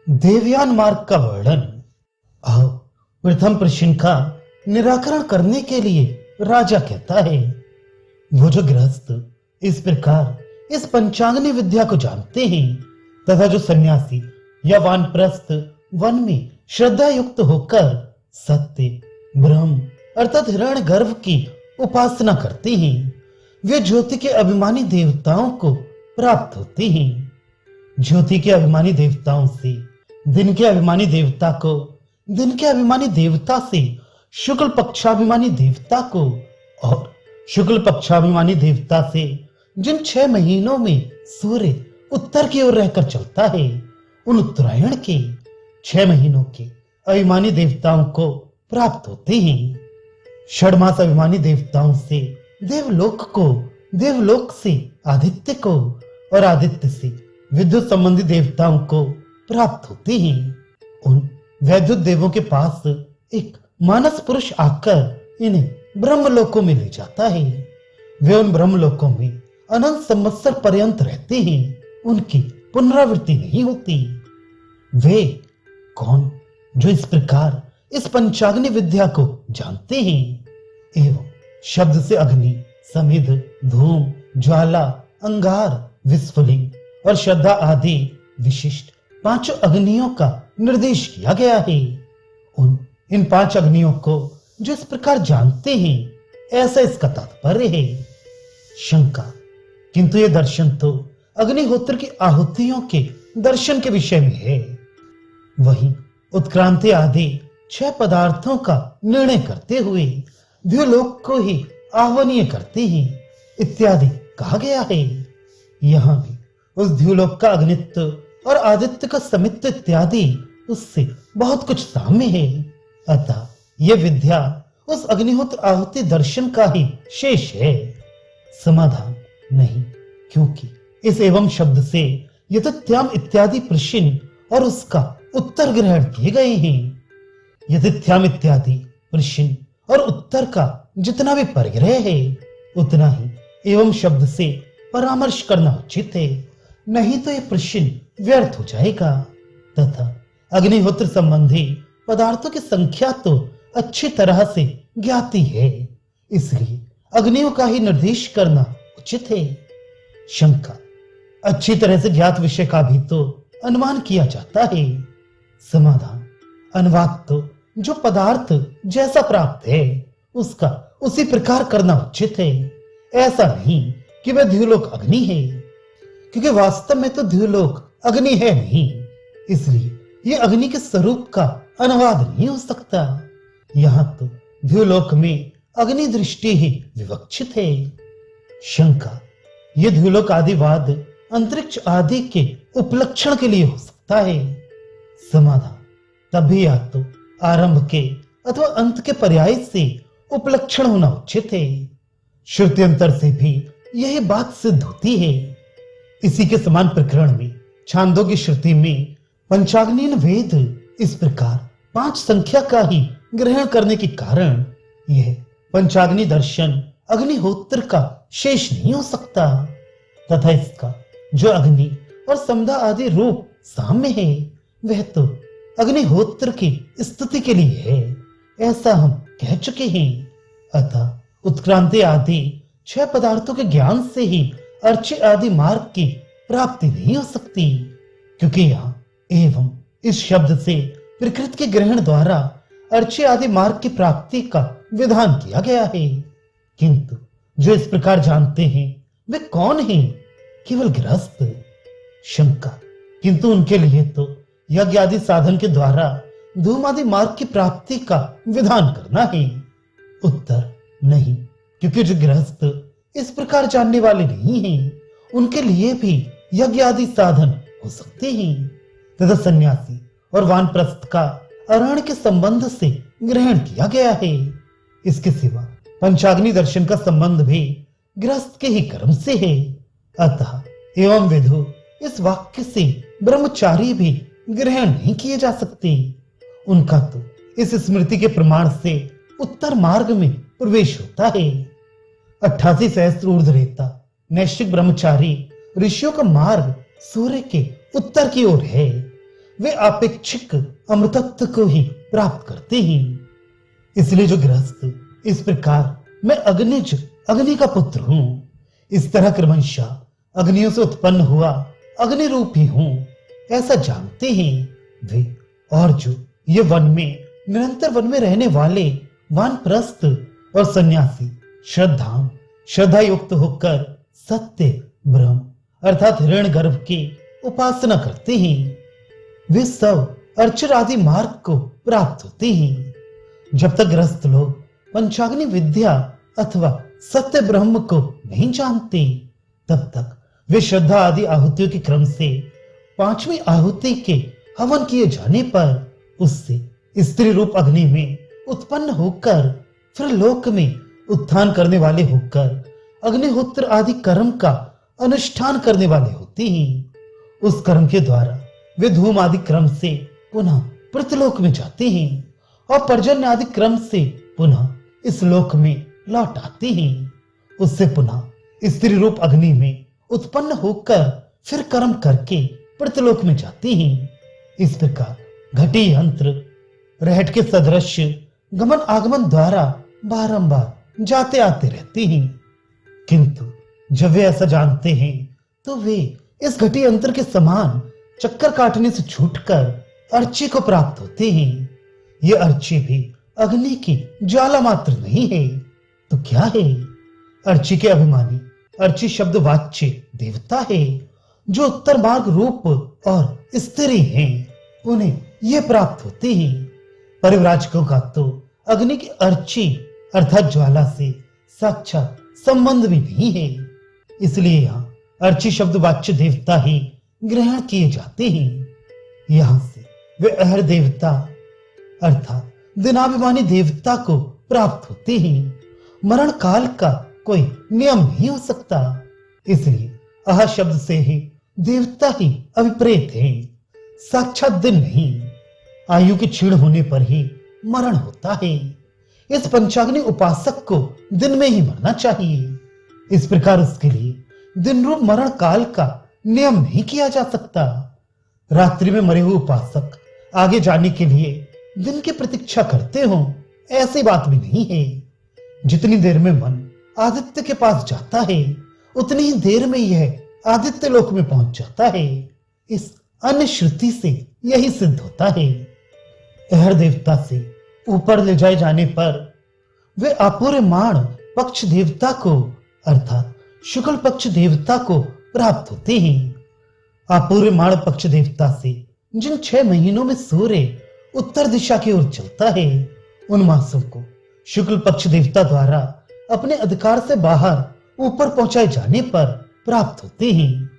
देवयान मार्ग का वर्णन। आओ प्रथम प्रश्न का निराकरण करने के लिए राजा कहता है, वो जो गृहस्थ इस प्रकार इस पंचांगनी विद्या को जानते हैं तथा जो सन्यासी या वानप्रस्थ वन में श्रद्धा युक्त होकर सत्य ब्रह्म अर्थात हिरण्य गर्भ की उपासना करते हैं, वे ज्योति के अभिमानी देवताओं को प्राप्त होते हैं। ज्योति के अभिमानी देवताओं से दिन के अभिमानी देवता को, दिन के अभिमानी देवता से शुक्ल पक्षाभिमानी देवता को, और शुक्ल पक्षाभिमानी देवता से जिन 6 महीनों में सूर्य उत्तर की ओर रहकर चलता है, उन उत्तरायण के 6 महीनों के अभिमानी देवताओं को प्राप्त होते हैं। षडमास अभिमानी देवताओं से देवलोक को, देवलोक से आदित्य को, और आदित्य से विद्युत संबंधी देवताओं को प्राप्त होते हैं। उन वैद्युत देवों के पास एक मानस पुरुष आकर इन्हें ब्रह्मलोकों में ले जाता है। वे उन ब्रह्मलोकों में अनंत संवत्सर पर्यंत रहते हैं, उनकी पुनरावृत्ति नहीं होती। वे कौन जो इस प्रकार इस पंचाग्नि विद्या को जानते हैं एवं शब्द से अग्नि, समिध, धूम, ज्वाला, अंगार, विस्फुलिंग और श्रद्धा आदि विशिष्ट 5 अग्नियों का निर्देश किया गया है। इन 5 अग्नियों को जो इस प्रकार जानते हैं, ऐसा इसका तात्पर्य है। शंका, किंतु ये दर्शन तो अग्निहोत्र की आहुतियों के दर्शन के विषय में है। वहीं उत्क्रांति आदि 6 पदार्थों का निर्णय करते हुए द्युलोक को ही आह्वानीय करते हैं इत्यादि कहा गया है। यहां भी उस द्युलोक का अग्नित्व और आदित्य का समित्व इत्यादि उससे बहुत कुछ साम्य है। अतः यह विद्या उस अग्निहोत्र आहुति दर्शन का ही शेष है। समाधान नहीं, क्योंकि इस एवं शब्द से यतिथ्याम इत्यादि प्रश्न और उसका उत्तर ग्रहण किए गए हैं। यतिथ्याम इत्यादि प्रश्न और उत्तर का जितना भी परिग्रह है, उतना ही एवं शब्द से परामर्श करना उचित है, नहीं तो यह प्रश्न व्यर्थ हो जाएगा। तथा अग्निहोत्र संबंधी पदार्थों की संख्या तो अच्छी तरह से ज्ञात ही है, इसलिए अग्नियों का ही निर्देश करना उचित है। शंका, अच्छी तरह से ज्ञात विषय का भी तो अनुमान किया जाता है। समाधान, अनुवाद तो जो पदार्थ जैसा प्राप्त है उसका उसी प्रकार करना उचित है। ऐसा नहीं कि वह द्युलोक अग्नि है, क्योंकि वास्तव में तो द्युलोक अग्नि है नहीं, इसलिए यह अग्नि के स्वरूप का अनुवाद नहीं हो सकता। यहां तो द्युलोक में अग्नि दृष्टि ही विवक्षित है। शंका, यह द्युलोक आदिवाद अंतरिक्ष आदि के उपलक्षण के लिए हो सकता है। समाधान, तभी या तो आरंभ के अथवा अंत के पर्याय से उपलक्षण होना उचित है। श्रुत्यंतर से भी यही बात सिद्ध होती है। इसी के समान प्रकरण में छांदोग्य श्रुति में पंचाग्निन वेद इस प्रकार 5 संख्या का ही ग्रहण करने के कारण यह पंचाग्नि दर्शन अग्निहोत्र का शेष नहीं हो सकता, तथा इसका जो अग्नि और समधा आदि रूप साम्य है, वह तो अग्निहोत्र की स्तुति के लिए है, ऐसा हम कह चुके हैं। अतः उत्क्रांति आदि 6 पदार्थों के ज्ञान से ही अर्चे आदि मार्ग की प्राप्ति नहीं हो सकती, क्योंकि यहाँ एवं इस शब्द से प्रकृति के ग्रहण द्वारा अर्चे आदि मार्ग की प्राप्ति का विधान किया गया है। किंतु जो इस प्रकार जानते हैं वे कौन हैं? केवल गृहस्थ। शंका, किंतु उनके लिए तो यज्ञ आदि साधन के द्वारा धूम आदि मार्ग की प्राप्ति का विधान करना है। उत्तर, नहीं, क्योंकि जो गृहस्थ इस प्रकार जानने वाले नहीं हैं, उनके लिए भी यज्ञ आदि साधन हो सकते हैं, तथा सन्यासी और वानप्रस्थ का अरण्य के संबंध से ग्रहण किया गया है। इसके सिवा पंचाग्नि दर्शन का संबंध भी गृहस्थ के ही कर्म से है। अतः एवं विधु इस वाक्य से ब्रह्मचारी भी ग्रहण नहीं किए जा सकते। उनका तो इस स्मृति के प्रमाण से उत्तर मार्ग में प्रवेश होता है। 88 सहस्त्र ऊर्ध्वरेता नैष्ठिक ब्रह्मचारी ऋषियों का मार्ग सूर्य के उत्तर की ओर है। वे आपेक्षिक अमृतत्व को ही प्राप्त करते हैं। इसलिए जो गृहस्थ इस प्रकार मैं अग्निज अग्नि का पुत्र हूं, इस तरह क्रमशः अग्नियों से उत्पन्न हुआ अग्नि रूप ही हूं, ऐसा जानते हैं वे। और जो ये वन में निरंतर वन में रहने वाले वानप्रस्थ और सन्यासी श्रद्धा युक्त होकर सत्य ब्रह्म अर्थात हिरण्यगर्भ की उपासना करते हैं, वे सब अर्चर आदि मार्ग को प्राप्त होते हैं। जब तक गृहस्थ लोग पंचाग्नि विद्या अथवा सत्य ब्रह्म को नहीं जानते, तब तक वे श्रद्धा आदि आहुतियों के क्रम से पांचवी आहुति के हवन किए जाने पर उससे स्त्री रूप अग्नि में उत्पन्न होकर फिर लोक में उत्थान करने वाले होकर अग्निहोत्र आदि कर्म का अनुष्ठान करने वाले होते हैं। उस कर्म के द्वारा वे धूम आदि क्रम से पुनः पृथ्वीलोक में जाते हैं और पर्जन्य आदि क्रम से पुनः इस लोक में लौट आते हैं। उससे पुनः स्त्री रूप अग्नि में उत्पन्न होकर फिर कर्म करके पृथ्वीलोक में जाते हैं। इस प्रकार घटी यंत्र रहट के सदृश गमन आगमन द्वारा बारंबार जाते आते रहते हैं। किंतु जब वे ऐसा जानते हैं तो वे इस घटी यंत्र के समान चक्कर काटने से छूटकर अर्ची को प्राप्त होते हैं। ये अर्ची भी अग्नि की ज्वाला मात्र नहीं है तो क्या है? अर्ची के अभिमानी अर्ची शब्द वाच्य देवता है, जो उत्तर मार्ग रूप और स्त्री हैं, उन्हें ये प्राप्त होते हैं। परिव्राजकों का तो अग्नि की अर्ची अर्थात ज्वाला से साक्षात संबंध भी नहीं है, इसलिए यहाँ अर्ची शब्द वाच्य देवता ही ग्रहण किए जाते हैं। यहां से वे अहर देवता अर्थात दिनाभिमानी देवता को प्राप्त होते हैं। मरण काल का कोई नियम नहीं हो सकता, इसलिए अह शब्द से ही देवता ही अभिप्रेत है, साक्षात दिन नहीं। आयु के क्षीण होने पर ही मरण होता है। इस पंचाग्नि उपासक को दिन में ही मरना चाहिए। इस प्रकार उसके लिए दिन रूप मरण काल का नियम नहीं किया जा सकता। रात्रि में मरे हुए उपासक आगे जाने के लिए दिन की प्रतीक्षा करते हो, ऐसी बात भी नहीं है। जितनी देर में मन आदित्य के पास जाता है, उतनी ही देर में यह आदित्य लोक में पहुंच जाता है। इस अन्य श्रुति से यही सिद्ध होता है। अहर देवता से ऊपर ले जाए जाने पर वे अपूर्यमाण पक्ष देवता को अर्थात शुक्ल पक्ष देवता को प्राप्त होते हैं। अपूर्यमाण पक्ष देवता से जिन 6 महीनों में सूर्य उत्तर दिशा की ओर चलता है, उन मासों को शुक्ल पक्ष देवता द्वारा अपने अधिकार से बाहर ऊपर पहुंचाए जाने पर प्राप्त होते हैं।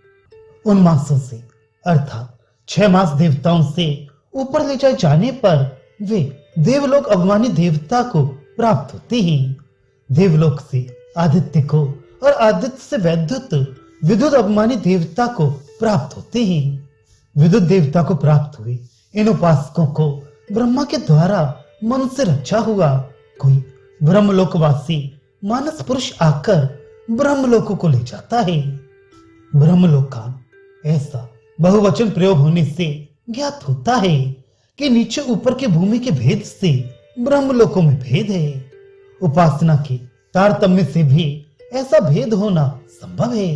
उन मासों से अर्थात 6 मास देवताओं से ऊपर ले जाए जाने पर वे देवलोक अभिमानी देवता को प्राप्त होते हैं। देवलोक से आदित्य को और आदित्य से वैद्युत विद्युत अभिमानी देवता को प्राप्त होते हैं। विद्युत देवता को प्राप्त हुए इन उपासकों को ब्रह्मा के द्वारा मन से रचा हुआ कोई ब्रह्मलोकवासी मानस पुरुष आकर ब्रह्मलोकों को ले जाता है। ब्रह्मलोकान ऐसा बहुवचन प्रयोग होने से ज्ञात होता है कि नीचे ऊपर के भूमि के भेद से ब्रह्मलोकों में भेद है। उपासना के तारतम्य से भी ऐसा भेद होना संभव है।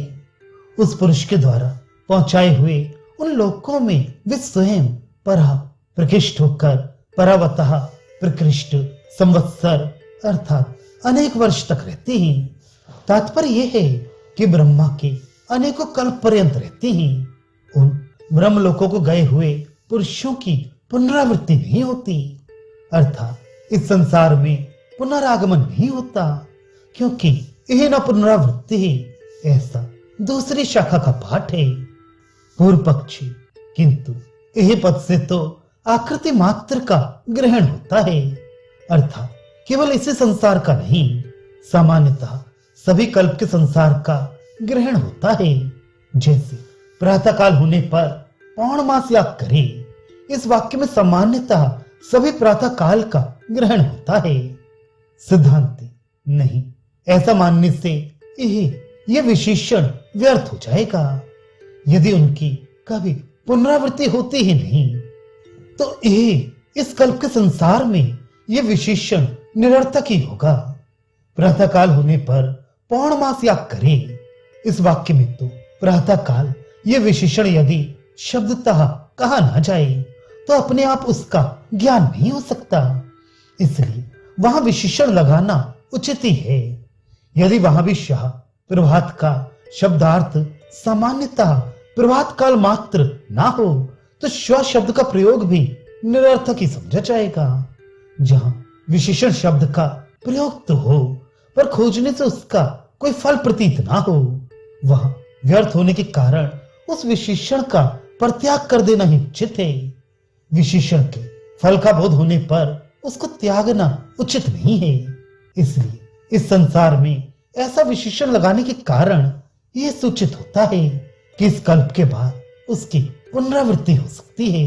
उस पुरुष के द्वारा पहुंचाए हुए उन लोकों में वे स्वयं परा प्रकृष्ट होकर परावतः प्रकृष्ट संवत्सर अर्थात अनेक वर्ष तक रहते हैं। तात्पर्य यह है कि ब्रह्मा के अनेकों कल्प पर्यंत रहते हैं। उन ब्रह्मलोकों को गए हुए पुरुषों की पुनरावृत्ति नहीं होती, अर्थात इस संसार में पुनरागमन नहीं होता, क्योंकि यह न पुनरावृत्ति है, ऐसा दूसरी शाखा का पाठ है। पूर्व पक्षी किंतु यह पद से तो आकृति मात्र का ग्रहण होता है, अर्थात केवल इसी संसार का नहीं, सामान्यतः सभी कल्प के संसार का ग्रहण होता है। जैसे प्रातःकाल होने पर पौन मास याग करे, इस वाक्य में सामान्यतः सभी प्रातःकाल का ग्रहण होता है। सिद्धांति नहीं, ऐसा मानने से यह विशेषण व्यर्थ हो जाएगा। यदि उनकी कभी पुनरावृत्ति होती ही नहीं तो ये इस कल्प के संसार में ये विशेषण निरर्थक ही होगा। प्रातःकाल होने पर पौर्णमास याग करे। इस वाक्य में तो प्रातःकाल ये विशेषण यदि शब्दतः कहा ना जाए तो अपने आप उसका ज्ञान नहीं हो सकता, इसलिए वहां विशेषण लगाना उचित ही है। यदि वहां भी शाह प्रभात का शब्दार्थ सामान्यतः प्रभात काल मात्र ना हो तो स्व शब्द का प्रयोग भी निरर्थक ही समझा जाएगा। जहां विशेषण शब्द का प्रयोग तो हो पर खोजने से उसका कोई फल प्रतीत ना हो, वहां व्यर्थ होने के कारण उस विशेषण का परित्याग कर देना ही उचित है। विशेषण के फल का बोध होने पर उसको त्यागना उचित नहीं है। इसलिए इस संसार में ऐसा विशेषण लगाने के कारण यह सूचित होता है कि इस कल्प के बाद उसकी पुनरावृत्ति हो सकती है।